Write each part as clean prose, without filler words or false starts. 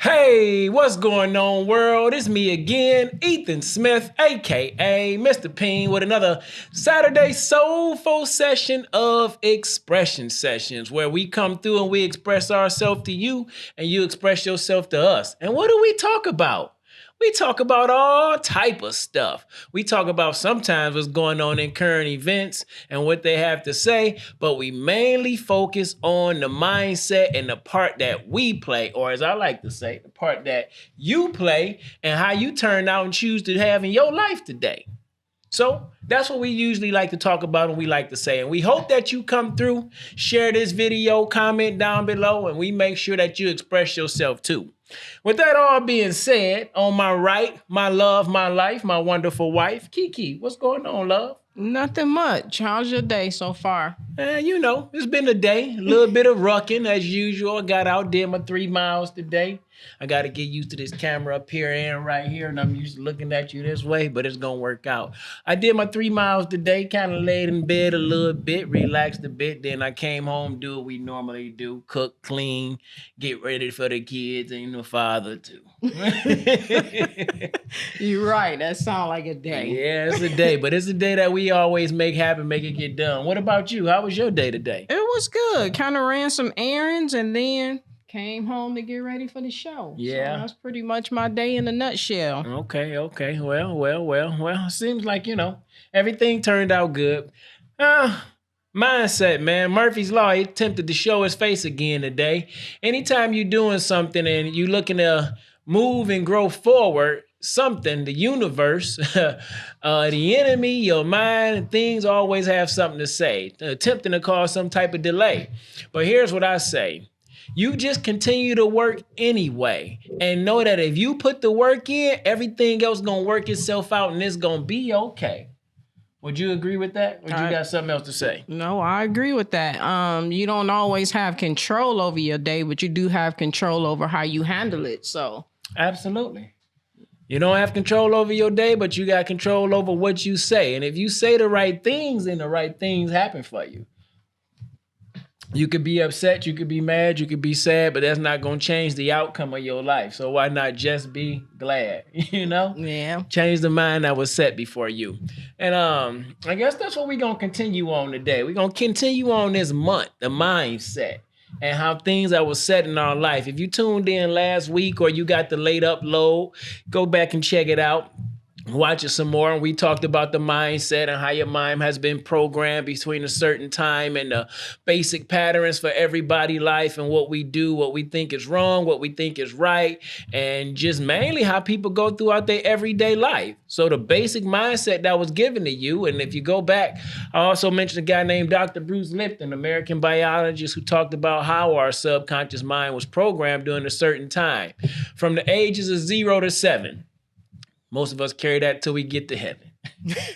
Hey, what's going on, world? It's me again, Ethan Smith, aka Mr. P.I.E.N, with another Saturday soulful session of expression sessions where we come through and we express ourselves to you and you express yourself to us. And what do we talk about? We talk about all type of stuff. We talk about sometimes what's going on in current events and what they have to say, but we mainly focus on the mindset and the part that we play, or as I like to say, the part that you play and how you turn out and choose to have in your life today. So that's what we usually like to talk about and we like to say. And we hope that you come through, share this video, comment down below, and we make sure that you express yourself too. With that all being said, on my right, my love, my life, my wonderful wife, Kiki. What's going on, love? Nothing much. How's your day so far? It's been a day, a little bit of rucking as usual. I got out, did my 3 miles today. I got to get used to this camera up here and right here, and I'm used to looking at you this way, but it's going to work out. I did my 3 miles today, kind of laid in bed a little bit, relaxed a bit. Then I came home, do what we normally do, cook, clean, get ready for the kids and the father too. You're right. That sounds like a day. Yeah, it's a day, but it's a day that we always make happen, make it get done. What about you? How was your day today? It was good. Kind of ran some errands and then came home to get ready for the show. Yeah. So that's pretty much my day in a nutshell. Okay. Well, seems like, everything turned out good. Mindset, man. Murphy's Law, he attempted to show his face again today. Anytime you're doing something and you're looking to move and grow forward, something, the universe, the enemy, your mind, things always have something to say, attempting to cause some type of delay. But here's what I say. You just continue to work anyway and know that if you put the work in, everything else going to work itself out and it's going to be okay. Would you agree with that? Or you got something else to say? No, I agree with that. You don't always have control over your day, but you do have control over how you handle it. So absolutely. You don't have control over your day, but you got control over what you say. And if you say the right things, then the right things happen for you. You could be upset, you could be mad, you could be sad, but that's not going to change the outcome of your life. So why not just be glad, Yeah. Change the mind that was set before you. And I guess that's what we're going to continue on today. We're going to continue on this month, the mindset, and how things that were set in our life. If you tuned in last week or you got the late upload, go back and check it out. Watch it some more, and we talked about the mindset and how your mind has been programmed between a certain time and the basic patterns for everybody's life and what we do, what we think is wrong, what we think is right, and just mainly how people go throughout their everyday life. So the basic mindset that was given to you, and if you go back, I also mentioned a guy named Dr. Bruce Lipton, American biologist, who talked about how our subconscious mind was programmed during a certain time, from the ages of 0 to 7. Most of us carry that till we get to heaven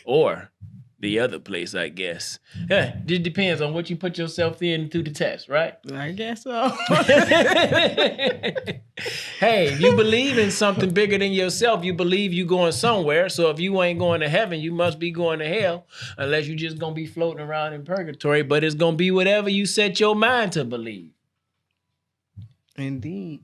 or the other place, I guess. Yeah, it depends on what you put yourself in through the test, right? I guess so. Hey, if you believe in something bigger than yourself, you believe you going somewhere. So if you ain't going to heaven, you must be going to hell, unless you just going to be floating around in purgatory. But it's going to be whatever you set your mind to believe. Indeed.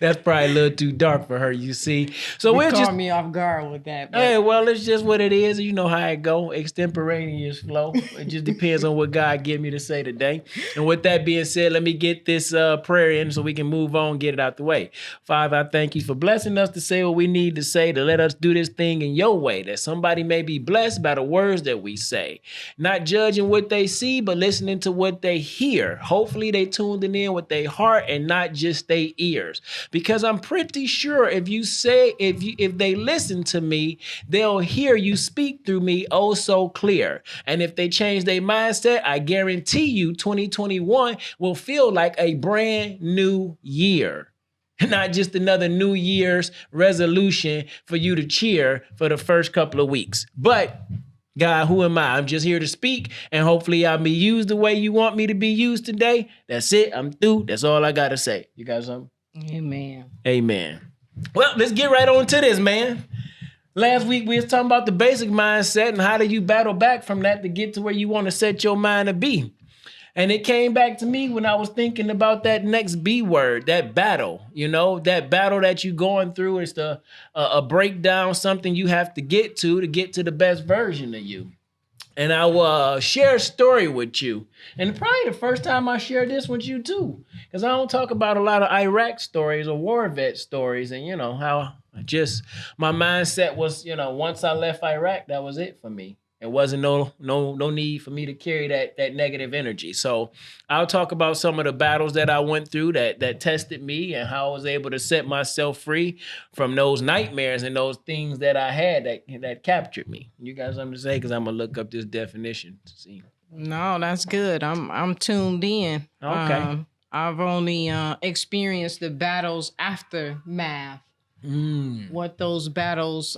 That's probably a little too dark for her, you see. So we'll just me off guard with that. But hey, well, it's just what it is. You know how it go. Extemporaneous flow. It just depends on what God give me to say today. And with that being said, let me get this prayer in so we can move on, get it out the way. Father, I thank you for blessing us to say what we need to say, to let us do this thing in your way, that somebody may be blessed by the words that we say. Not judging what they see, but listening to what they hear. Hopefully they tuned in with their heart and not just their ears, because I'm pretty sure if they listen to me, they'll hear you speak through me oh so clear. And if they change their mindset, I guarantee you 2021 will feel like a brand new year. Not just another New Year's resolution for you to cheer for the first couple of weeks. But God, who am I? I'm just here to speak, and hopefully I'll be used the way you want me to be used today. That's it. I'm through. That's all I got to say. You got something? Amen. Amen. Well, let's get right on to this, man. Last week, we was talking about the basic mindset and how do you battle back from that to get to where you want to set your mind to be. And it came back to me when I was thinking about that next B word, that battle. That battle that you going through is a breakdown, something you have to get to the best version of you. And I will share a story with you. And probably the first time I share this with you too. Because I don't talk about a lot of Iraq stories or war vet stories. And how just my mindset was, once I left Iraq, that was it for me. It wasn't no need for me to carry that negative energy. So I'll talk about some of the battles that I went through that tested me and how I was able to set myself free from those nightmares and those things that I had that captured me. You got something to say? Because I'm gonna look up this definition to see. No, that's good. I'm tuned in. Okay. I've only experienced the battles aftermath. What those battles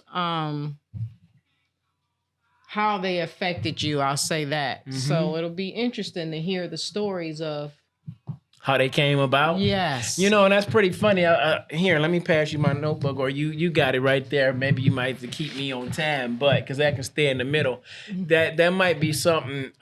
how they affected you, I'll say that. So it'll be interesting to hear the stories of how they came about. Yes. And that's pretty funny. Here, let me pass you my notebook, or you got it right there. Maybe you might have to keep me on time, but because I can stay in the middle. That might be something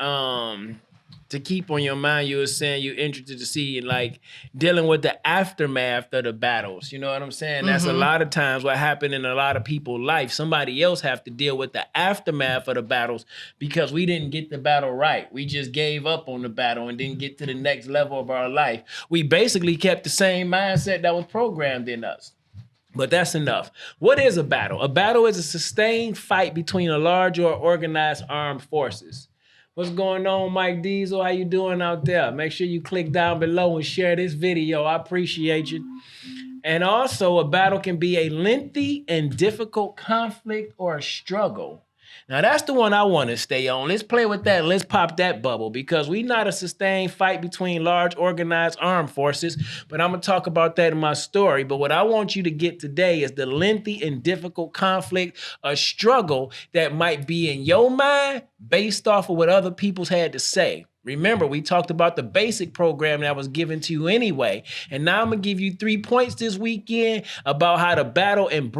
to keep on your mind. You were saying you're interested to see, like, dealing with the aftermath of the battles. You know what I'm saying? That's a lot of times what happened in a lot of people's life. Somebody else have to deal with the aftermath of the battles because we didn't get the battle right. We just gave up on the battle and didn't get to the next level of our life. We basically kept the same mindset that was programmed in us. But that's enough. What is a battle? A battle is a sustained fight between a large or organized armed forces. What's going on, Mike Diesel? How you doing out there? Make sure you click down below and share this video. I appreciate you. And also, a battle can be a lengthy and difficult conflict or a struggle. Now, that's the one I want to stay on. Let's play with that. Let's pop that bubble because we're not a sustained fight between large organized armed forces, but I'm going to talk about that in my story. But what I want you to get today is the lengthy and difficult conflict, a struggle that might be in your mind based off of what other people's had to say. Remember, we talked about the basic program that was given to you anyway. And now I'm going to give you 3 points this weekend about how to battle and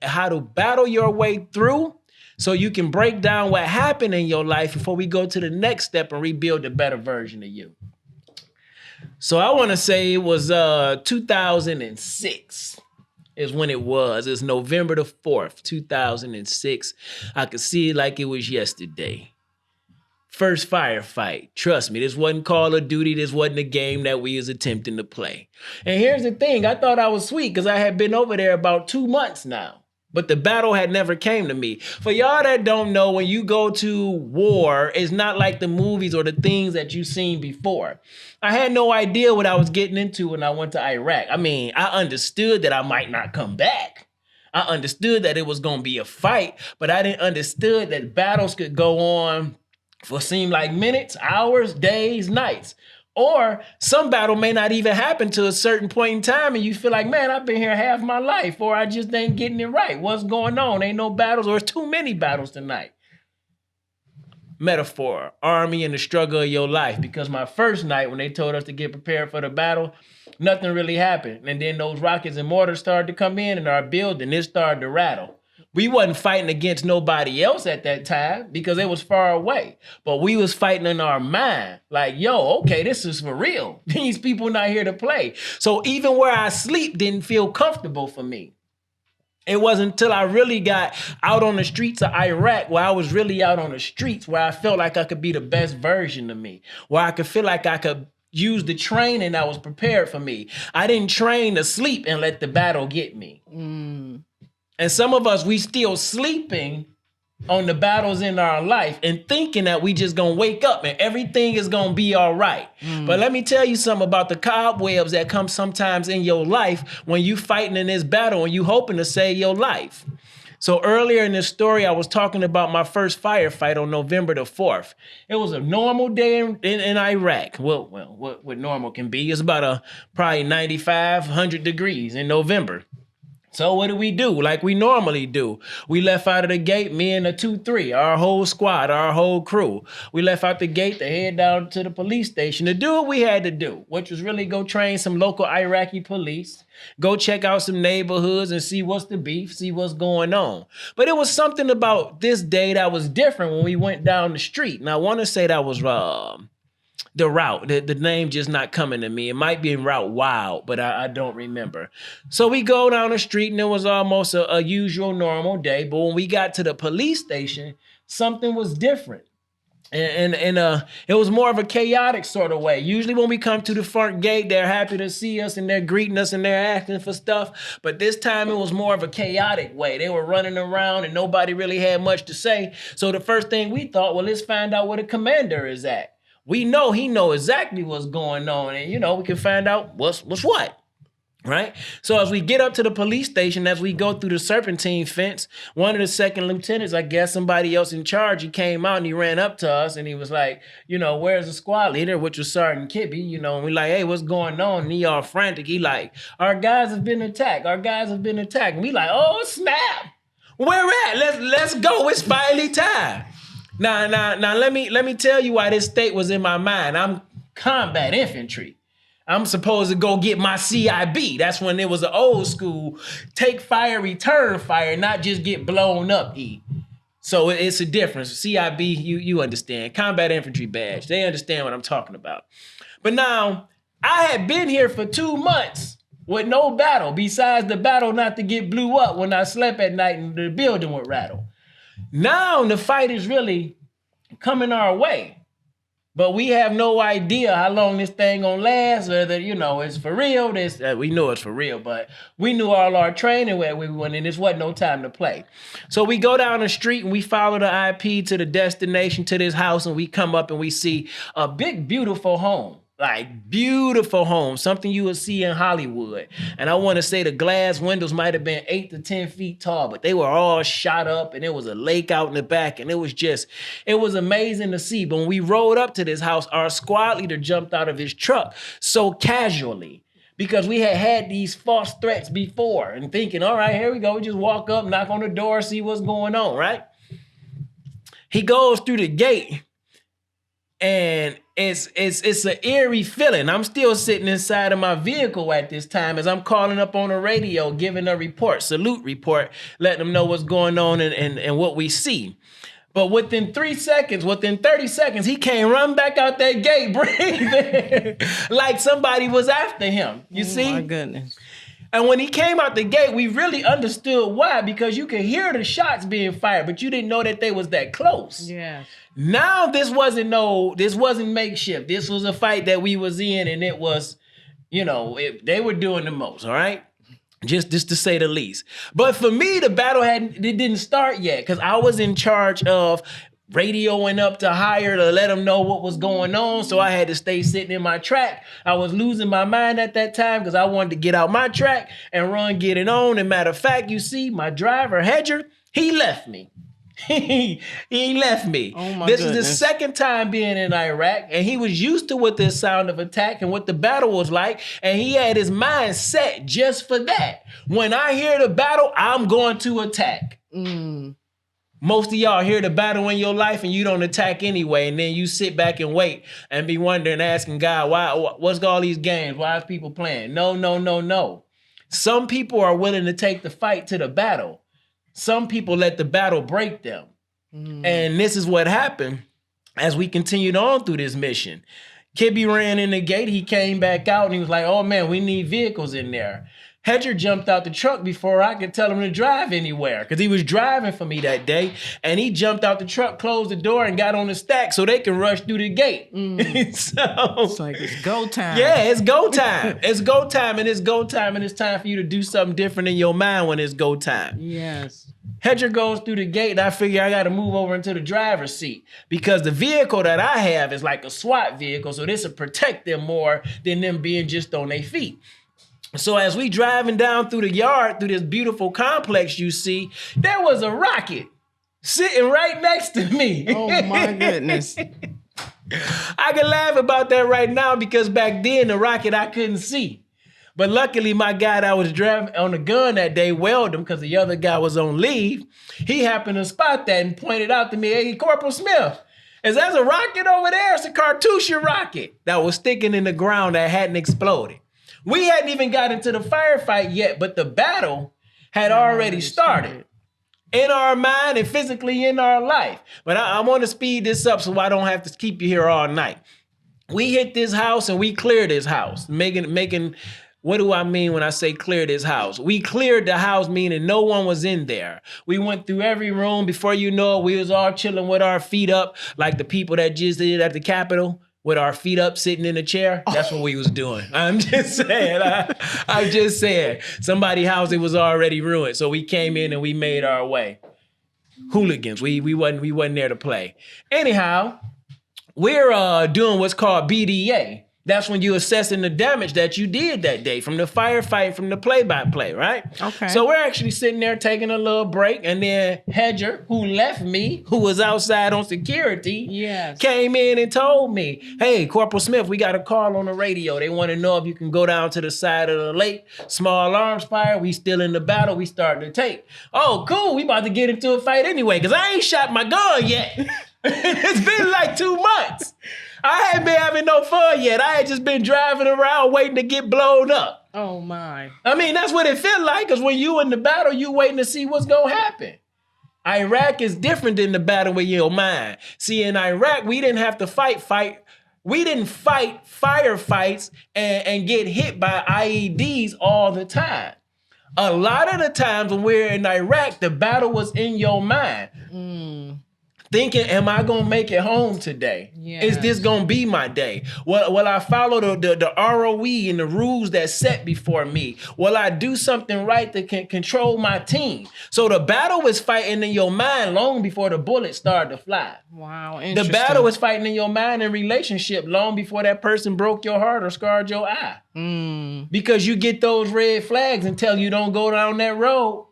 how to battle your way through so you can break down what happened in your life before we go to the next step and rebuild a better version of you. So I want to say it was 2006 is when it was. It's November the 4th, 2006. I could see it like it was yesterday. First firefight. Trust me, this wasn't Call of Duty. This wasn't a game that we was attempting to play. And here's the thing. I thought I was sweet because I had been over there about 2 months now. But the battle had never came to me. For y'all that don't know, when you go to war, it's not like the movies or the things that you've seen before. I had no idea what I was getting into when I went to Iraq. I mean, I understood that I might not come back. I understood that it was going to be a fight, but I didn't understood that battles could go on for seem like minutes, hours, days, nights. Or some battle may not even happen to a certain point in time and you feel like, man, I've been here half my life, or I just ain't getting it right. What's going on? Ain't no battles, or it's too many battles tonight. Metaphor, army and the struggle of your life. Because my first night when they told us to get prepared for the battle, nothing really happened. And then those rockets and mortars started to come in our building. It started to rattle. We wasn't fighting against nobody else at that time because it was far away. But we was fighting in our mind. Like, yo, okay, this is for real. These people not here to play. So even where I sleep didn't feel comfortable for me. It wasn't until I really got out on the streets of Iraq, where I was really out on the streets, where I felt like I could be the best version of me, where I could feel like I could use the training that was prepared for me. I didn't train to sleep and let the battle get me. And some of us, we still sleeping on the battles in our life and thinking that we just gonna wake up and everything is gonna be all right. But let me tell you something about the cobwebs that come sometimes in your life when you fighting in this battle and you hoping to save your life. So earlier in this story, I was talking about my first firefight on November the 4th. It was a normal day in Iraq. Well, what normal can be. It's about probably 95, 100 degrees in November. So what do? Like we normally do. We left out of the gate, me and the 2-3, our whole squad, our whole crew. We left out the gate to head down to the police station to do what we had to do, which was really go train some local Iraqi police, go check out some neighborhoods and see what's the beef, see what's going on. But it was something about this day that was different when we went down the street. And I want to say that was the route. The name just not coming to me. It might be in Route Wild, but I don't remember. So we go down the street and it was almost a usual normal day. But when we got to the police station, something was different. And it was more of a chaotic sort of way. Usually when we come to the front gate, they're happy to see us and they're greeting us and they're asking for stuff. But this time it was more of a chaotic way. They were running around and nobody really had much to say. So the first thing we thought, well, let's find out where the commander is at. We know he know exactly what's going on, and we can find out what's what. Right? So as we get up to the police station, as we go through the serpentine fence, one of the second lieutenants, I guess somebody else in charge, he came out and he ran up to us and he was like, where's the squad leader, which was Sergeant Kibbe, and we like, hey, what's going on? And he all frantic. He like, our guys have been attacked. Our guys have been attacked. And we like, oh, snap. Where at? Let's go. It's finally time. Now, let me tell you why this state was in my mind. I'm combat infantry. I'm supposed to go get my CIB. That's when it was an old school take fire, return fire, not just get blown up. So it's a difference. CIB, you understand. Combat infantry badge. They understand what I'm talking about. But now, I had been here for 2 months with no battle, besides the battle not to get blew up when I slept at night and the building would rattle. Now the fight is really coming our way. But we have no idea how long this thing gonna last, whether, it's for real. We know it's for real, but we knew all our training where we went, and this wasn't no time to play. So we go down the street and we follow the IP to the destination, to this house, and we come up and we see a big, beautiful home. Like beautiful home, something you would see in Hollywood. And I want to say the glass windows might have been 8 to 10 feet tall, but they were all shot up and there was a lake out in the back. And it was amazing to see. But when we rolled up to this house, our squad leader jumped out of his truck so casually because we had these false threats before and thinking, all right, here we go. We just walk up, knock on the door, see what's going on, right? He goes through the gate. And it's an eerie feeling. I'm still sitting inside of my vehicle at this time as I'm calling up on the radio, giving a salute report, letting them know what's going on and what we see. But within 30 seconds, he came run back out that gate breathing like somebody was after him. You see? Oh my goodness. And when he came out the gate, we really understood why, because you could hear the shots being fired, but you didn't know that they was that close. Yeah. Now this wasn't makeshift. This was a fight that we was in, and it was, they were doing the most, all right? Just to say the least. But for me, the battle didn't start yet, because I was in charge of radioing up to higher to let them know what was going on. So I had to stay sitting in my track. I was losing my mind at that time because I wanted to get out my track and get it on. And matter of fact, you see, my driver, Hedger, he left me. He left me. Oh my this goodness. is the second time being in Iraq, and he was used to what this sound of attack and what the battle was like, and he had his mind set just for that. When I hear the battle, I'm going to attack. Most of y'all hear the battle in your life and you don't attack anyway, and then you sit back and wait and be wondering, asking God, what's all these games? Why is people playing? No. Some people are willing to take the fight to the battle. Some people let the battle break them. And this is what happened as we continued on through this mission. Kibbe ran in the gate. He came back out and he was like, oh man, we need vehicles in there. Hedger jumped out the truck before I could tell him to drive anywhere because he was driving for me that day. And he jumped out the truck, closed the door, and got on the stack so they can rush through the gate. So it's like it's go time. Yeah, it's go time. It's go time, and it's go time, and it's time for you to do something different in your mind when it's go time. Yes. Hedger goes through the gate, and I figure I got to move over into the driver's seat because the vehicle that I have is like a SWAT vehicle, so this will protect them more than them being just on their feet. So as we driving down through the yard, through this beautiful complex you see, there was a rocket sitting right next to me. Oh my goodness. I can laugh about that right now because back then the rocket I couldn't see. But luckily my guy that was driving on the gun that day welded him because the other guy was on leave. He happened to spot that and pointed out to me, hey, Corporal Smith, is there a rocket over there? It's a cartouche rocket that was sticking in the ground that hadn't exploded. We hadn't even got into the firefight yet, but the battle had already started in our mind and physically in our life. But I want to speed this up so I don't have to keep you here all night. We hit this house and we cleared this house, making. What do I mean when I say clear this house? We cleared the house, meaning no one was in there. We went through every room. Before you know it, we was all chilling with our feet up, like the people that just did at the Capitol, with our feet up, sitting in a chair. That's what we was doing. I'm just saying. I'm just saying. Somebody's house, it was already ruined, so we came in and we made our way. Hooligans. We wasn't there to play. Anyhow, we're doing what's called BDA. That's when you're assessing the damage that you did that day from the firefight, from the play-by-play, right? Okay. So we're actually sitting there taking a little break, and then Hedger, who left me, who was outside on security, Yes. came in and told me, hey, Corporal Smith, we got a call on the radio. They want to know if you can go down to the side of the lake. Small arms fire. We still in the battle. We starting to take. Oh, cool. We about to get into a fight anyway, because I ain't shot my gun yet. It's been like 2 months. I hadn't been having no fun yet. I had just been driving around waiting to get blown up. Oh my. I mean, that's what it felt like, because when you in the battle, you waiting to see what's going to happen. Iraq is different than the battle with your mind. See, in Iraq, we didn't have to fight. We didn't fight firefights and get hit by IEDs all the time. A lot of the times when we're in Iraq, the battle was in your mind. Thinking, am I gonna make it home today? Yes. Is this gonna be my day? Will I follow the ROE and the rules that's set before me? Will I do something right that can control my team? So the battle was fighting in your mind long before the bullets started to fly. Wow, The interesting. battle was fighting in your mind and relationship long before that person broke your heart or scarred your eye. Because you get those red flags until you don't go down that road.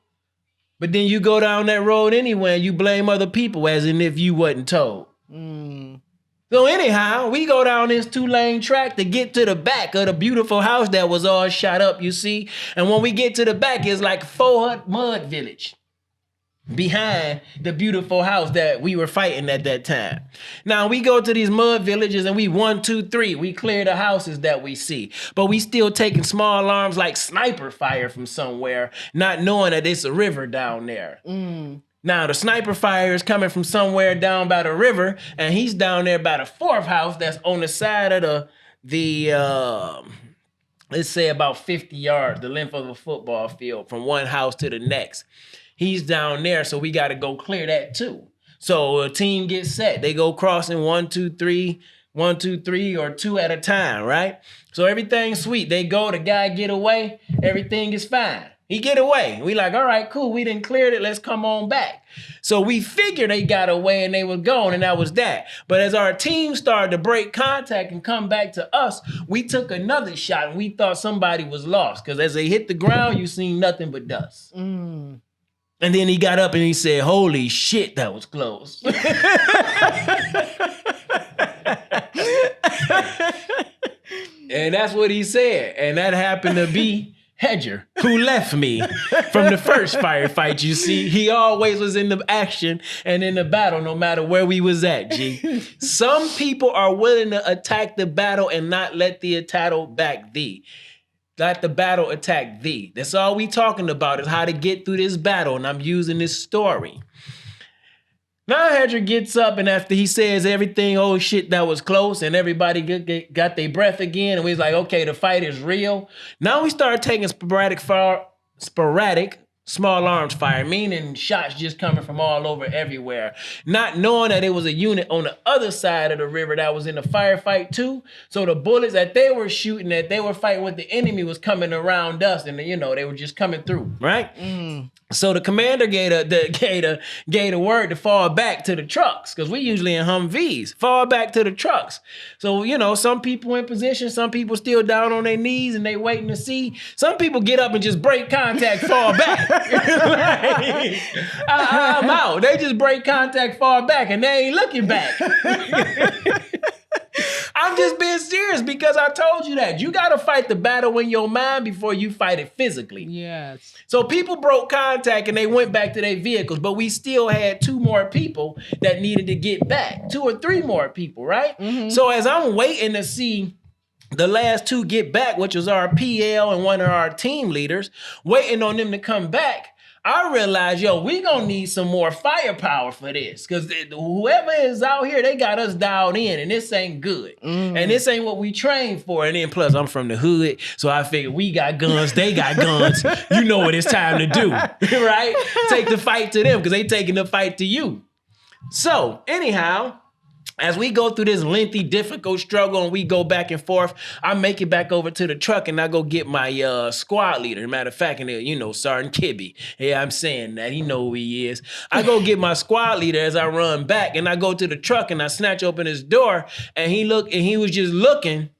But then you go down that road anyway and you blame other people as in if you wasn't told. So anyhow, we go down this 2-lane track to get to the back of the beautiful house that was all shot up, you see. And when we get to the back, it's like 400 mud village behind the beautiful house that we were fighting at that time. Now we go to these mud villages and we 1, 2, 3. We clear the houses that we see, but we still taking small arms like sniper fire from somewhere, not knowing that it's a river down there. Now the sniper fire is coming from somewhere down by the river, and he's down there by the 4th house that's on the side of the let's say about 50 yards, the length of a football field from one house to the next. He's down there, so we got to go clear that too. So a team gets set. They go crossing 1, 2, 3, 1, 2, 3, or 2 at a time, right? So everything's sweet. They go, the guy get away, everything is fine. He get away. We like, all right, cool. We didn't clear it. Let's come on back. So we figured they got away and they were gone, and that was that. But as our team started to break contact and come back to us, we took another shot and we thought somebody was lost, because as they hit the ground, you seen nothing but dust. And then he got up and he said, holy shit, that was close. And that's what he said. And that happened to be Hedger, who left me from the first firefight. You see, he always was in the action and in the battle, no matter where we was at, G. Some people are willing to attack the battle and not let the battle back thee. Let the battle attack thee. That's all we talking about, is how to get through this battle. And I'm using this story. Now Hedger gets up, and after he says everything, oh shit, that was close, and everybody got their breath again, and we was like, okay, the fight is real. Now we start taking sporadic small arms fire, meaning shots just coming from all over everywhere, not knowing that it was a unit on the other side of the river that was in the firefight too. So the bullets that they were shooting, that they were fighting with the enemy, was coming around us, and they were just coming through, right? So the commander gave a word to fall back to the trucks, because we usually in Humvees, fall back to the trucks. So, some people in position, some people still down on their knees and they waiting to see. Some people get up and just break contact, fall back. Like, I'm out. They just break contact, fall back, and they ain't looking back. I'm just being serious, because I told you that. You got to fight the battle in your mind before you fight it physically. Yes. So people broke contact and they went back to their vehicles, but we still had 2 more people that needed to get back. 2 or 3 more people, right? So as I'm waiting to see the last 2 get back, which was our PL and one of our team leaders, waiting on them to come back, I realized, yo, we gonna need some more firepower for this. Cause whoever is out here, they got us dialed in, and this ain't good. And this ain't what we trained for. And then plus I'm from the hood, so I figured we got guns, they got guns. You know what it's time to do, right? Take the fight to them, because they taking the fight to you. So anyhow, as we go through this lengthy, difficult struggle and we go back and forth, I make it back over to the truck and I go get my squad leader. Matter of fact, and Sergeant Kibby. Yeah, I'm saying that. He know who he is. I go get my squad leader as I run back, and I go to the truck and I snatch open his door, and he was just looking.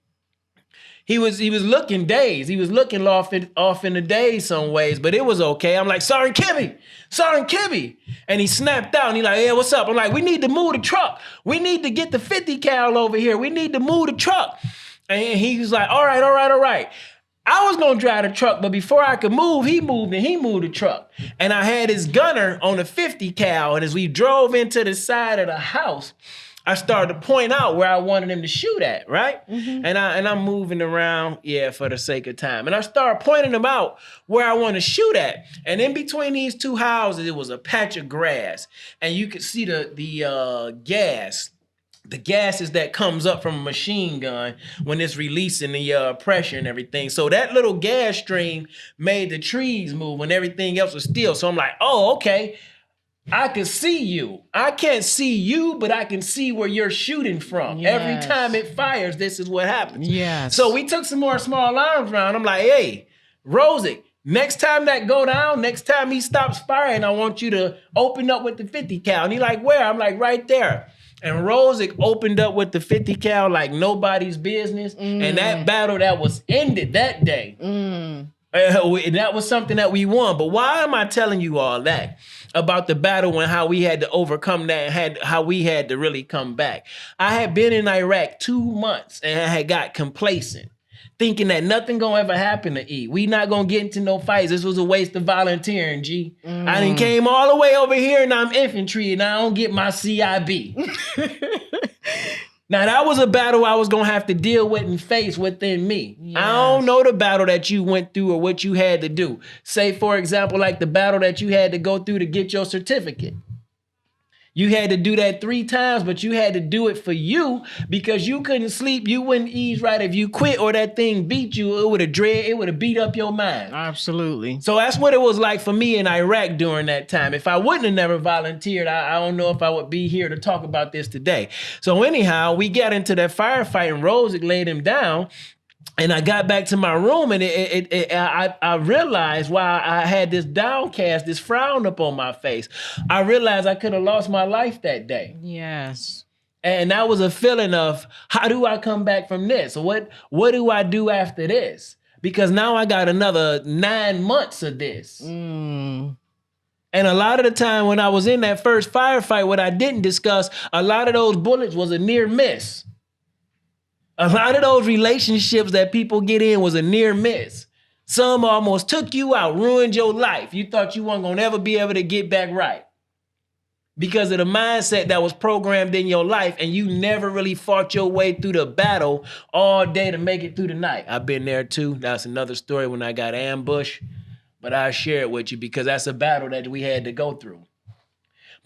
He was looking dazed. He was looking off in the daze some ways, but it was okay. I'm like, Sergeant Kibby. And he snapped out and he like, yeah, what's up? I'm like, we need to move the truck. We need to get the 50 cal over here. We need to move the truck. And he was like, all right. I was gonna drive the truck, but before I could move, he moved the truck. And I had his gunner on the 50 cal, and as we drove into the side of the house, I started to point out where I wanted him to shoot at, right? Mm-hmm. And I'm moving around, for the sake of time. And I started pointing him out where I want to shoot at. And in between these two houses, it was a patch of grass. And you could see the gas. The gases that comes up from a machine gun when it's releasing the pressure and everything. So that little gas stream made the trees move when everything else was still. So I'm like, oh, okay. I can see you. I can't see you, but I can see where you're shooting from. Yes. Every time it fires, this is what happens. Yes. So we took some more small arms round. I'm like, hey, Rosick, next time that go down, next time he stops firing, I want you to open up with the 50 cal. And he like, where? I'm like, right there. And Rosick opened up with the 50 cal like nobody's business. And that battle that was ended that day. That was something that we won. But why am I telling you all that? About the battle and how we had to overcome that, and how we had to really come back. I had been in Iraq 2 months and I had got complacent, thinking that nothing gonna ever happen to E. We not gonna get into no fights. This was a waste of volunteering, G. I done came all the way over here and I'm infantry and I don't get my CIB. Now, that was a battle I was going to have to deal with and face within me. Yes. I don't know the battle that you went through or what you had to do. Say, for example, like the battle that you had to go through to get your certificate. You had to do that 3 times, but you had to do it for you because you couldn't sleep. You wouldn't ease right if you quit or that thing beat you. It would have beat up your mind. Absolutely. So that's what it was like for me in Iraq during that time. If I wouldn't have never volunteered, I don't know if I would be here to talk about this today. So anyhow, we got into that firefight and Rosick laid him down. And I got back to my room and I realized while I had this downcast, this frown up on my face, I realized I could have lost my life that day. Yes. And that was a feeling of, how do I come back from this? What do I do after this? Because now I got another 9 months of this. And a lot of the time when I was in that first firefight, what I didn't discuss, a lot of those bullets was a near miss. A lot of those relationships that people get in was a near miss. Some almost took you out, ruined your life. You thought you weren't going to ever be able to get back right because of the mindset that was programmed in your life, and you never really fought your way through the battle all day to make it through the night. I've been there too. That's another story when I got ambushed, but I'll share it with you because that's a battle that we had to go through.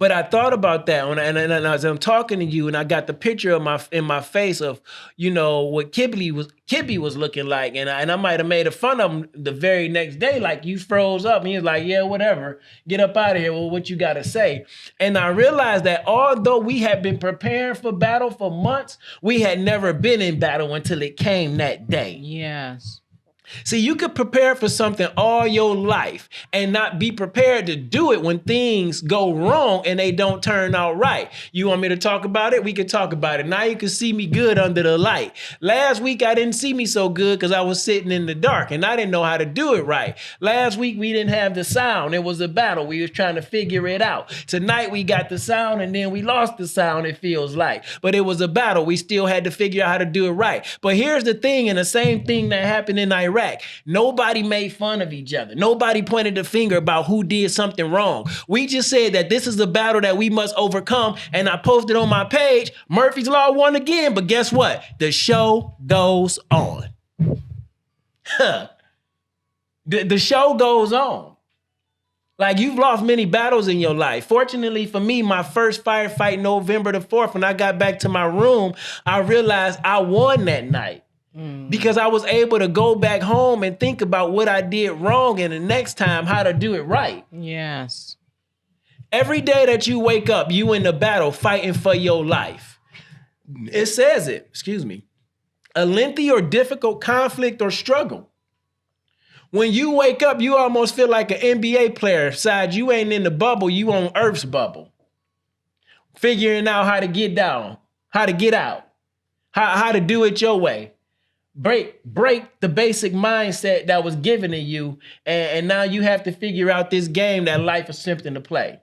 But I thought about that, and as I'm talking to you, and I got the picture in my face of, what Kibby was looking like, and I might have made fun of him the very next day, like, you froze up, and he was like, yeah, whatever, get up out of here. Well, what you got to say? And I realized that although we had been preparing for battle for months, we had never been in battle until it came that day. Yes. See, you could prepare for something all your life and not be prepared to do it when things go wrong and they don't turn out right. You want me to talk about it? We can talk about it. Now you can see me good under the light. Last week, I didn't see me so good because I was sitting in the dark and I didn't know how to do it right. Last week, we didn't have the sound. It was a battle. We was trying to figure it out. Tonight, we got the sound and then we lost the sound, it feels like. But it was a battle. We still had to figure out how to do it right. But here's the thing, and the same thing that happened in Iraq. Nobody made fun of each other. Nobody pointed the finger about who did something wrong. We just said that this is a battle that we must overcome. And I posted on my page, Murphy's Law won again. But guess what? The show goes on. The show goes on. Like you've lost many battles in your life. Fortunately for me, my first firefight, November the 4th, when I got back to my room, I realized I won that night. Because I was able to go back home and think about what I did wrong and the next time how to do it right. Yes. Every day that you wake up, you in the battle fighting for your life. It says it, excuse me, a lengthy or difficult conflict or struggle. When you wake up, you almost feel like an NBA player. Besides, you ain't in the bubble, you on Earth's bubble. Figuring out how to get down, how to get out, how to do it your way. Break the basic mindset that was given to you, and now you have to figure out this game that life is something to play.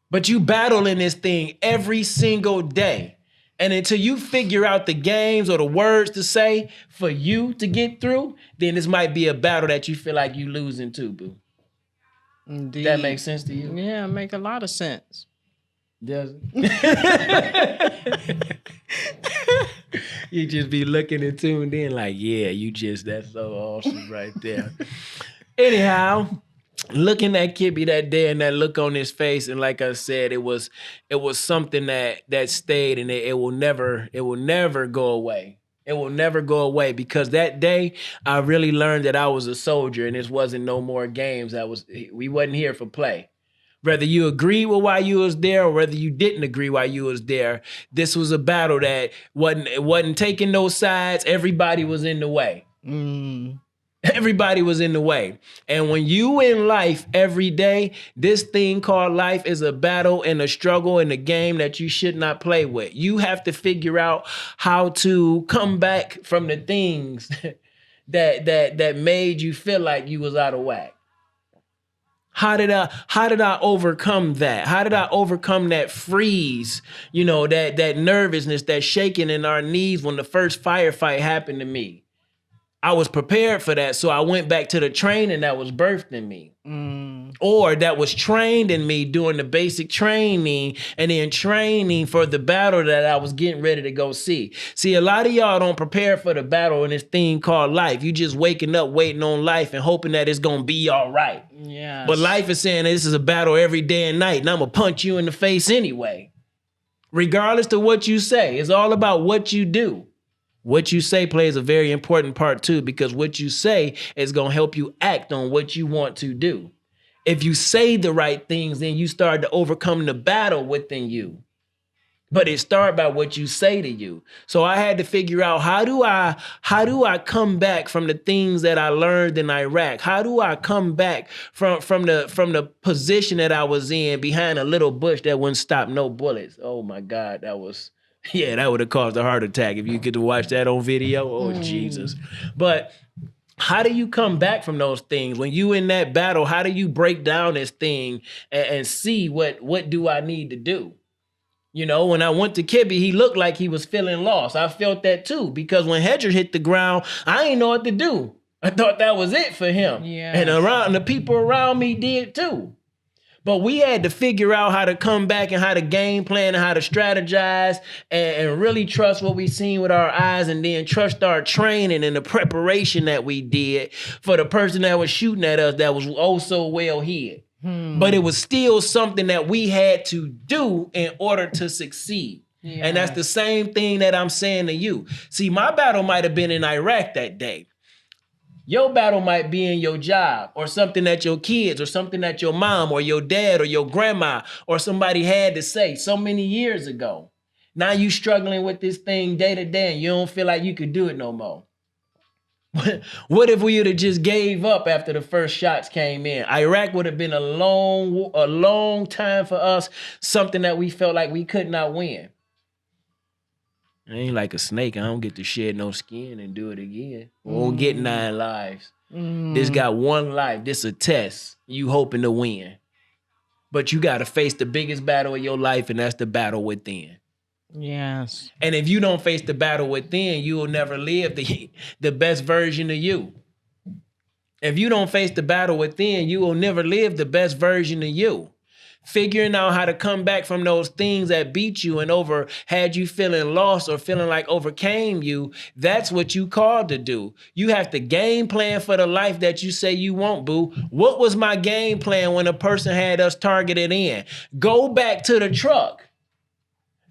But you battle in this thing every single day. And until you figure out the games or the words to say for you to get through, then this might be a battle that you feel like you losing too, boo. Indeed. That makes sense to you? Yeah, make a lot of sense. Does it? You just be looking and tuned in like, yeah, that's so awesome right there. Anyhow, looking at Kibby that day and that look on his face, and like I said, it was something that stayed, and it will never go away. It will never go away, because that day I really learned that I was a soldier, and this wasn't no more games. We wasn't here for play. Whether you agreed with why you was there or whether you didn't agree why you was there, this was a battle that wasn't taking no sides. Everybody was in the way. Everybody was in the way. And when you in life every day, this thing called life is a battle and a struggle and a game that you should not play with. You have to figure out how to come back from the things that made you feel like you was out of whack. How did I overcome that? How did I overcome that freeze? You know, that nervousness, that shaking in our knees when the first firefight happened to me. I was prepared for that, so I went back to the training that was birthed in me. Or that was trained in me during the basic training and then training for the battle that I was getting ready to go see. See, a lot of y'all don't prepare for the battle in this thing called life. You just waking up, waiting on life and hoping that it's going to be all right. Yes. But life is saying this is a battle every day and night, and I'm going to punch you in the face anyway. Regardless to what you say, it's all about what you do. What you say plays a very important part too, because what you say is going to help you act on what you want to do. If you say the right things, then you start to overcome the battle within you. But it starts by what you say to you. So I had to figure out how do I come back from the things that I learned in Iraq? How do I come back from the position that I was in behind a little bush that wouldn't stop no bullets? Oh my God, that would have caused a heart attack if you get to watch that on video. Oh, Jesus. But how do you come back from those things? When you in that battle, how do you break down this thing and see what do I need to do? You know, when I went to Kibby, he looked like he was feeling lost. I felt that too, because when Hedger hit the ground, I ain't know what to do. I thought that was it for him. Yeah. And the people around me did too. But we had to figure out how to come back and how to game plan and how to strategize and really trust what we seen with our eyes, and then trust our training and the preparation that we did for the person that was shooting at us that was oh so well hid. But it was still something that we had to do in order to succeed. Yeah. And that's the same thing that I'm saying to you. See, my battle might have been in Iraq that day. Your battle might be in your job, or something that your kids, or something that your mom or your dad or your grandma or somebody had to say so many years ago. Now you struggling with this thing day to day and you don't feel like you could do it no more. What if we would have just gave up after the first shots came in? Iraq would have been a long time for us, something that we felt like we could not win. I ain't like a snake. I don't get to shed no skin and do it again. We won't get 9 lives. This got 1 life. This a test. You hoping to win. But you got to face the biggest battle of your life, and that's the battle within. Yes. And if you don't face the battle within, you will never live the best version of you. If you don't face the battle within, you will never live the best version of you. figuring out how to come back from those things that beat you and over had you feeling lost or feeling like overcame you. That's what you called to do. You have to game plan for the life that you say you want, boo. What was my game plan when a person had us targeted in? Go back to the truck.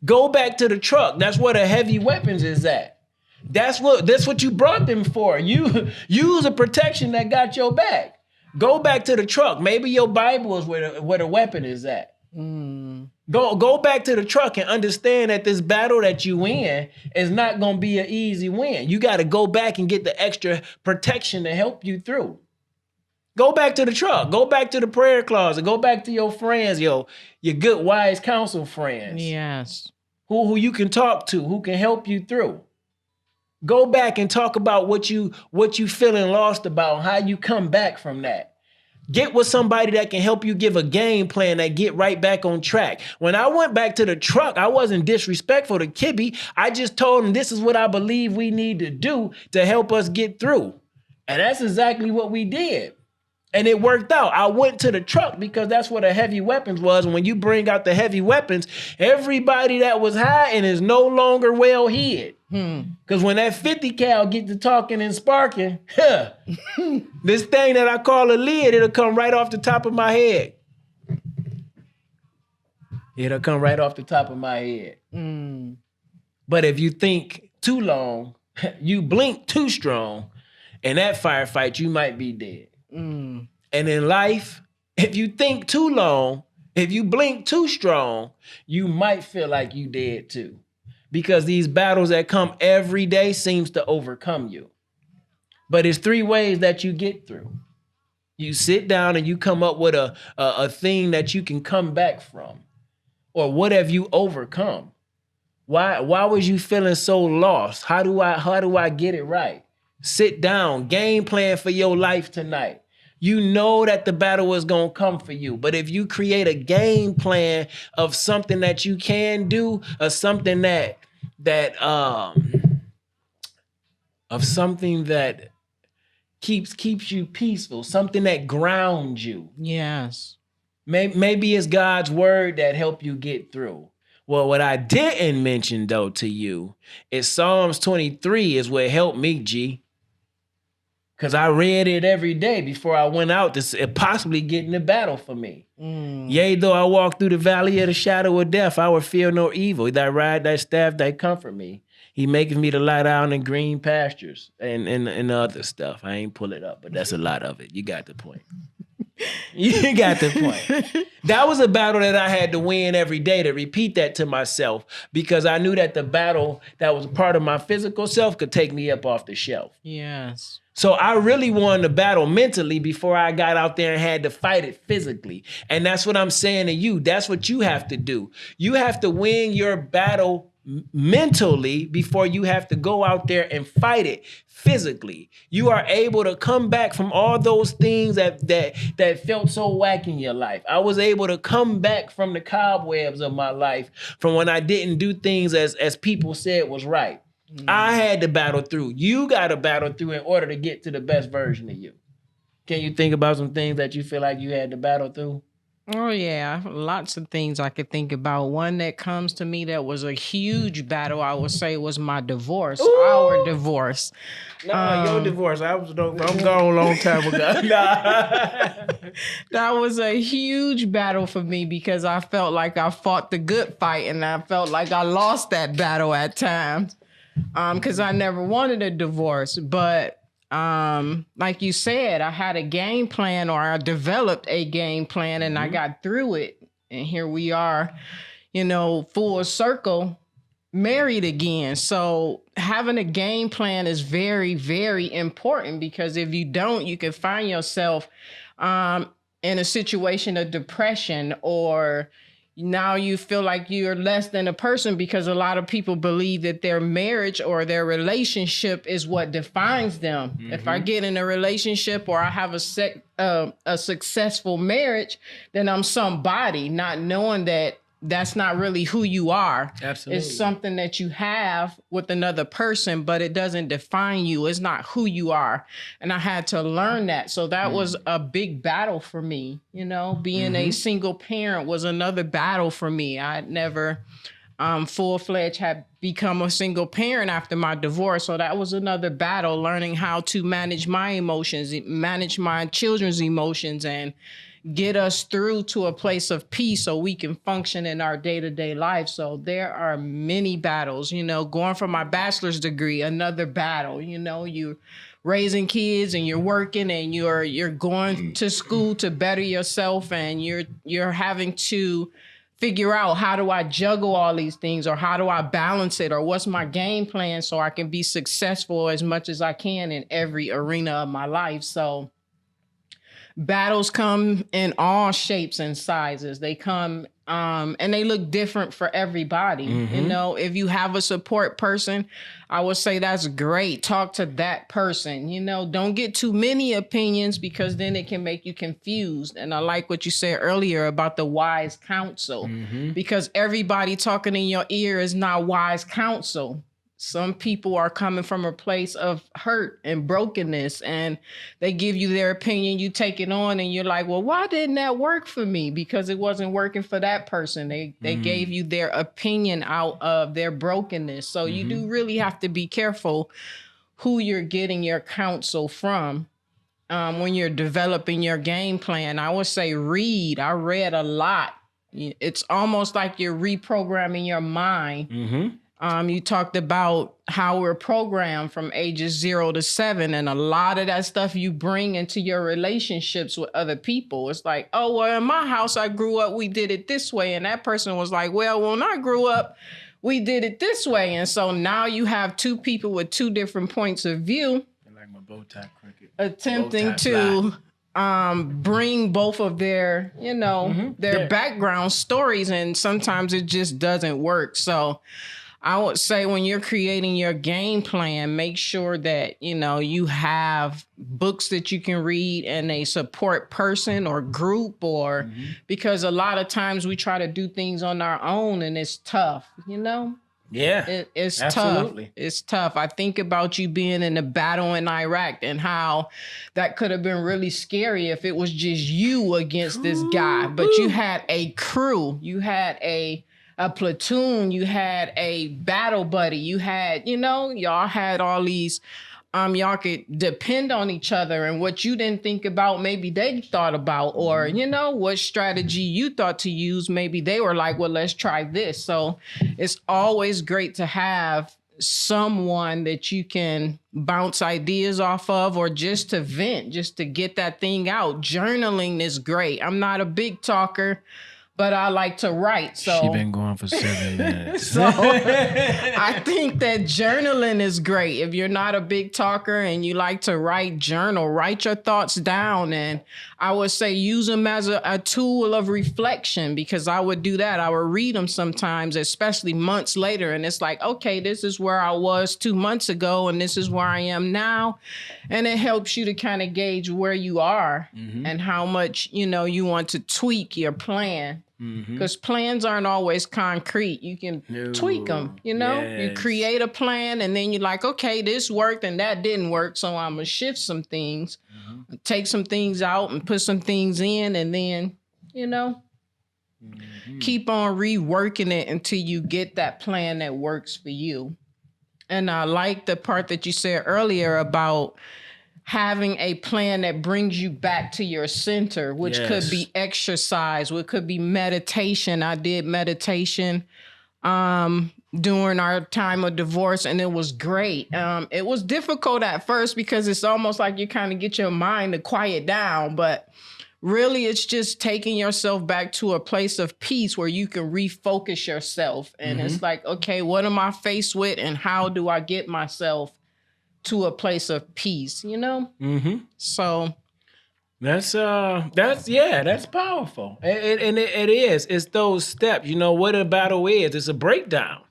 Go back to the truck. That's where the heavy weapons is at. That's what you brought them for. You use a protection that got your back. Go back to the truck. Maybe your Bible is where the weapon is at. Go back to the truck and understand that this battle that you in is not going to be an easy win. You got to go back and get the extra protection to help you through. Go back to the truck. Go back to the prayer closet. Go back to your friends, your good, wise counsel friends. Yes. Who you can talk to, who can help you through. Go back and talk about what you feeling lost about, how you come back from that. Get with somebody that can help you give a game plan that get right back on track. When I went back to the truck, I wasn't disrespectful to Kibby. I just told him this is what I believe we need to do to help us get through. And that's exactly what we did. And it worked out. I went to the truck because that's where the heavy weapons was. And when you bring out the heavy weapons, everybody that was hiding is no longer well hid. Because when that 50 cal get to talking and sparking, this thing that I call a lid, it'll come right off the top of my head. It'll come right off the top of my head. But if you think too long, you blink too strong, in that firefight, you might be dead. And in life, if you think too long, if you blink too strong, you might feel like you dead too. Because these battles that come every day seems to overcome you. But it's 3 ways that you get through. You sit down and you come up with a thing that you can come back from. Or what have you overcome? Why was you feeling so lost? How do I get it right? Sit down, game plan for your life tonight. You know that the battle is going to come for you. But if you create a game plan of something that you can do, or something that keeps you peaceful, something that grounds you. Yes. Maybe it's God's word that help you get through. Well, what I didn't mention though to you is Psalms 23 is what helped me, G. Because I read it every day before I went out to possibly get in the battle for me. Yea, though I walk through the valley of the shadow of death, I will fear no evil. Thy rod, thy staff, thy comfort me. He maketh me to lie down in green pastures and other stuff. I ain't pull it up, but that's a lot of it. You got the point. You got the point. That was a battle that I had to win every day, to repeat that to myself, because I knew that the battle that was part of my physical self could take me up off the shelf. Yes. So I really won the battle mentally before I got out there and had to fight it physically. And that's what I'm saying to you. That's what you have to do. You have to win your battle mentally before you have to go out there and fight it physically. You are able to come back from all those things that felt so whack in your life. I was able to come back from the cobwebs of my life, from when I didn't do things as people said was right. I had to battle through. You got to battle through in order to get to the best version of you. Can you think about some things that you feel like you had to battle through? Oh, yeah. Lots of things I could think about. One that comes to me that was a huge battle, I would say, was my divorce. Ooh. Our divorce. No, your divorce. I'm gone a long time ago. Nah. That was a huge battle for me because I felt like I fought the good fight and I felt like I lost that battle at times because I never wanted a divorce. But like you said, I had a game plan, or I developed a game plan, and I got through it. And here we are, full circle, married again. So having a game plan is very, very important, because if you don't, you can find yourself in a situation of depression, or now you feel like you're less than a person, because a lot of people believe that their marriage or their relationship is what defines them. If I get in a relationship or I have a successful marriage, then I'm somebody, not knowing that that's not really who you are. Absolutely. It's something that you have with another person, but it doesn't define you. It's not who you are. And I had to learn that. So that was a big battle for me. You know, being a single parent was another battle for me. I never full-fledged had become a single parent after my divorce. So that was another battle, learning how to manage my emotions, manage my children's emotions, and get us through to a place of peace so we can function in our day-to-day life. So there are many battles, you know, going for my bachelor's degree, another battle, you know, you raising kids and you're working and you're going to school to better yourself, and you're having to figure out, how do I juggle all these things, or how do I balance it, or what's my game plan so I can be successful as much as I can in every arena of my life. So battles come in all shapes and sizes. They come and they look different for everybody. You know, if you have a support person, I would say that's great. Talk to that person. You know, don't get too many opinions, because then it can make you confused. And I like what you said earlier about the wise counsel, because everybody talking in your ear is not wise counsel. Some people are coming from a place of hurt and brokenness, and they give you their opinion, you take it on, and you're like, well, why didn't that work for me? Because it wasn't working for that person. They gave you their opinion out of their brokenness. So you do really have to be careful who you're getting your counsel from when you're developing your game plan. I would say read. I read a lot. It's almost like you're reprogramming your mind. You talked about how we're programmed from ages 0 to 7, and a lot of that stuff you bring into your relationships with other people. It's like, oh, well, in my house, I grew up, we did it this way. And that person was like, well, when I grew up, we did it this way. And so now you have two people with two different points of view. I like my bow tie cricket. Attempting to bring both of their, you know, their background stories, and sometimes it just doesn't work. So I would say when you're creating your game plan, make sure that, you know, you have books that you can read and a support person or group, or because a lot of times we try to do things on our own and it's tough, you know? Yeah, It's absolutely tough. It's tough. I think about you being in a battle in Iraq and how that could have been really scary if it was just you against this guy, but you had a crew, you had a platoon, you had a battle buddy, you had, you know, y'all had all these, y'all could depend on each other, and what you didn't think about, maybe they thought about, or, you know, what strategy you thought to use, maybe they were like, well, let's try this. So it's always great to have someone that you can bounce ideas off of, or just to vent, just to get that thing out. Journaling is great. I'm not a big talker, but I like to write. So she been going for 7 minutes. So I think that journaling is great. If you're not a big talker and you like to write, journal, write your thoughts down. And I would say use them as a tool of reflection, because I would do that. I would read them sometimes, especially months later. And it's like, okay, this is where I was 2 months ago, and this is where I am now. And it helps you to kind of gauge where you are and how much, you know, you want to tweak your plan. Because plans aren't always concrete. You can tweak them, you know? Yes. You create a plan, and then you're like, okay, this worked and that didn't work, so I'm going to shift some things, take some things out and put some things in, and then, you know, keep on reworking it until you get that plan that works for you. And I like the part that you said earlier about having a plan that brings you back to your center, which could be exercise, which could be meditation. I did meditation during our time of divorce, and it was great. It was difficult at first because it's almost like you kind of get your mind to quiet down, but really it's just taking yourself back to a place of peace where you can refocus yourself. And it's like, okay, what am I faced with, and how do I get myself to a place of peace, you know? So that's powerful. And it is. It's those steps. You know what a battle is. It's a breakdown.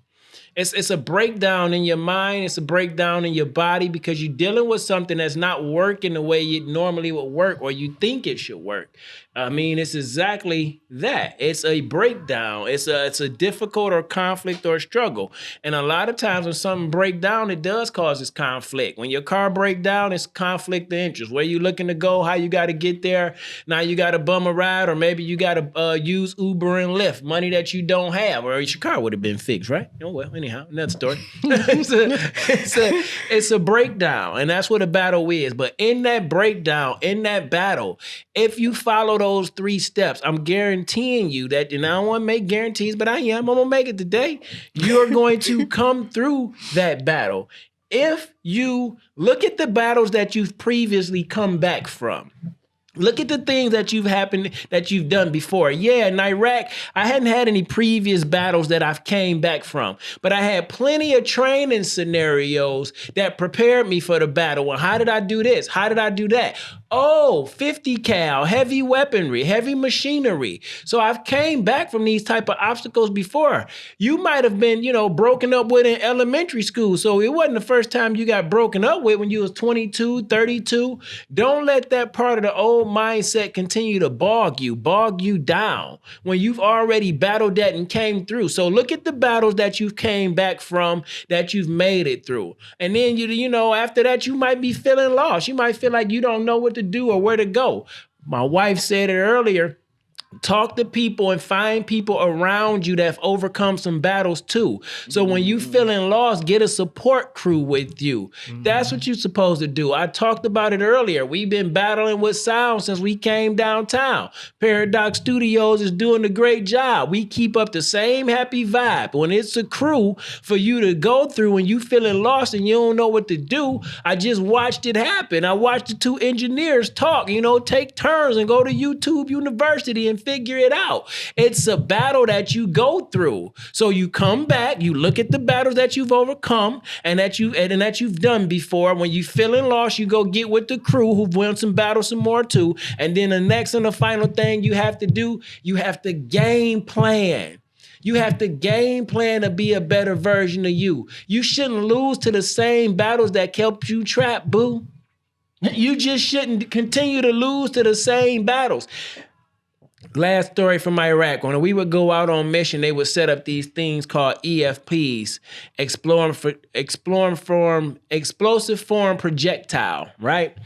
It's a breakdown in your mind. It's a breakdown in your body because you're dealing with something that's not working the way it normally would work or you think it should work. I mean, it's exactly that. It's a breakdown. It's a difficult or conflict or struggle. And a lot of times when something break down, it does cause this conflict. When your car break down, it's conflict of interest. Where you looking to go, how you got to get there. Now you got to bum a ride, or maybe you got to use Uber and Lyft, money that you don't have, or your car would have been fixed, right? Oh, well, anyhow, another story. it's a breakdown, and that's what a battle is. But in that breakdown, in that battle, if you follow those 3 steps, I'm guaranteeing you that, and I don't want to make guarantees, but I'm going to make it today. You're going to come through that battle. If you look at the battles that you've previously come back from, look at the things that you've done before. Yeah, in Iraq, I hadn't had any previous battles that I've came back from, but I had plenty of training scenarios that prepared me for the battle. Well, how did I do this? How did I do that? Oh, 50 cal, heavy weaponry, heavy machinery. So I've came back from these type of obstacles before. You might have been, broken up with in elementary school. So it wasn't the first time you got broken up with when you was 22, 32. Don't let that part of the old mindset continue to bog you down when you've already battled that and came through. So look at the battles that you've came back from, that you've made it through. And then, after that, you might be feeling lost. You might feel like you don't know what to do or where to go. My wife said it earlier. Talk to people and find people around you that have overcome some battles too. So when you feeling lost, get a support crew with you. That's what you're supposed to do. I talked about it earlier. We've been battling with sound since we came downtown. Paradox Studios is doing a great job. We keep up the same happy vibe. When it's a crew for you to go through and you feeling lost and you don't know what to do, I just watched it happen. I watched the 2 engineers talk, take turns and go to YouTube University and figure it out. It's a battle that you go through. So you come back, you look at the battles that you've overcome and that you've done before. When you feeling lost, you go get with the crew who've won some battles some more too. And then the next and the final thing you have to do, you have to game plan. You have to game plan to be a better version of you. You shouldn't lose to the same battles that kept you trapped, boo. You just shouldn't continue to lose to the same battles. Last story from Iraq. When we would go out on mission, they would set up these things called EFPs, explosive form projectile, right?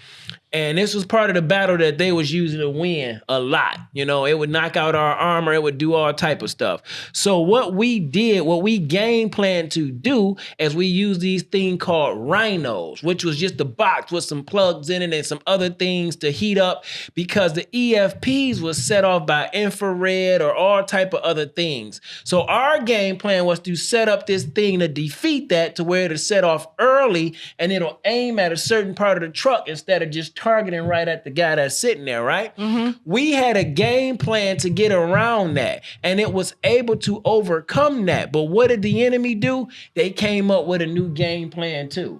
And this was part of the battle that they was using to win a lot. It would knock out our armor. It would do all type of stuff. So what we game planned to do is we used these things called rhinos, which was just a box with some plugs in it and some other things to heat up because the EFPs was set off by infrared or all type of other things. So our game plan was to set up this thing to defeat that to where it'll set off early and it'll aim at a certain part of the truck instead of just targeting right at the guy that's sitting there, right? Mm-hmm. We had a game plan to get around that, and it was able to overcome that. But what did the enemy do? They came up with a new game plan too.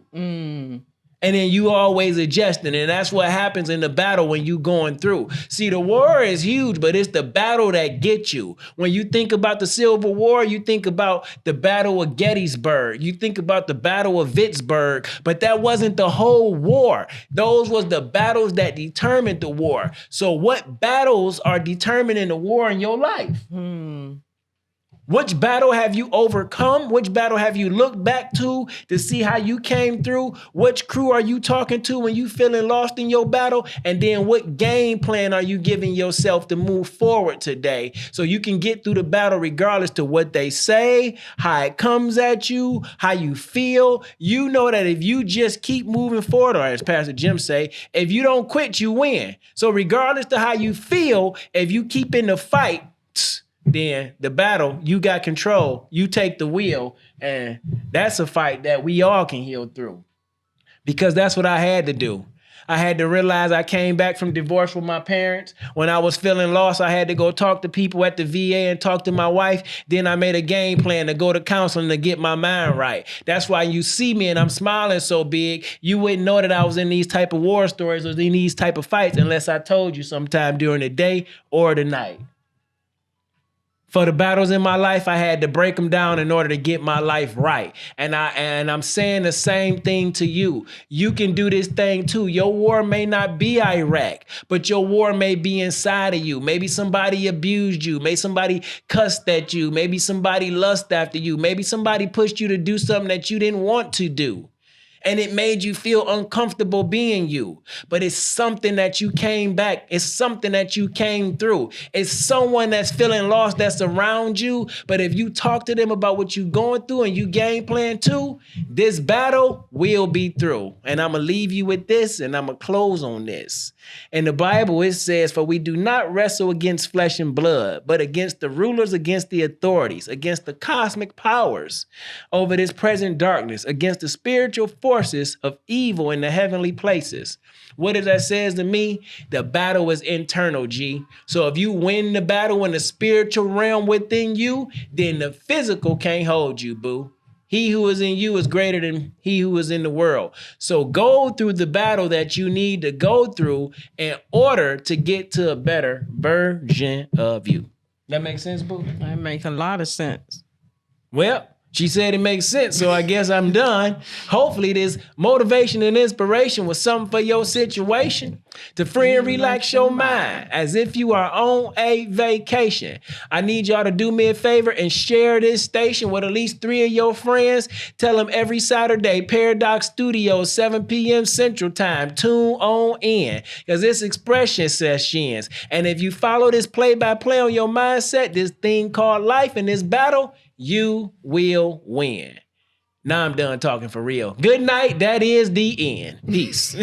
And then you always adjusting, and that's what happens in the battle when you going through. See, the war is huge, but it's the battle that gets you. When you think about the Civil War, you think about the Battle of Gettysburg. You think about the Battle of Vicksburg, but that wasn't the whole war. Those was the battles that determined the war. So what battles are determining the war in your life? Which battle have you overcome? Which battle have you looked back to see how you came through? Which crew are you talking to when you feeling lost in your battle? And then what game plan are you giving yourself to move forward today so you can get through the battle regardless to what they say, how it comes at you, how you feel? You know that if you just keep moving forward, or as Pastor Jim say, if you don't quit, you win. So regardless to how you feel, if you keep in the fight, then the battle, you got control, you take the wheel, and that's a fight that we all can heal through. Because that's what I had to do. I had to realize I came back from divorce with my parents. When I was feeling lost, I had to go talk to people at the VA and talk to my wife. Then I made a game plan to go to counseling to get my mind right. That's why you see me and I'm smiling so big. You wouldn't know that I was in these type of war stories or in these type of fights unless I told you sometime during the day or the night. For the battles in my life, I had to break them down in order to get my life right. And I'm saying the same thing to you. You can do this thing too. Your war may not be Iraq, but your war may be inside of you. Maybe somebody abused you. Maybe somebody cussed at you. Maybe somebody lust after you. Maybe somebody pushed you to do something that you didn't want to do. And it made you feel uncomfortable being you. But it's something that you came back. It's something that you came through. It's someone that's feeling lost that's around you. But if you talk to them about what you're going through and you game plan too, this battle will be through. And I'm going to leave you with this and I'm going to close on this. In the Bible, it says, for we do not wrestle against flesh and blood, but against the rulers, against the authorities, against the cosmic powers over this present darkness, against the spiritual forces of evil in the heavenly places. What does that says to me? The battle is internal, G. So if you win the battle in the spiritual realm within you, then the physical can't hold you, boo. He who is in you is greater than he who is in the world. So go through the battle that you need to go through in order to get to a better version of you. That makes sense, boo? That makes a lot of sense. Well, she said it makes sense, so I guess I'm done. Hopefully this motivation and inspiration was something for your situation to free and relax your mind as if you are on a vacation. I need y'all to do me a favor and share this station with at least 3 of your friends. Tell them every Saturday, Paradox Studios, 7 p.m. Central Time. Tune on in because it's expression sessions. And if you follow this play-by-play on your mindset, this thing called life in this battle, you will win. Now I'm done talking for real. Good night. That is the end. Peace.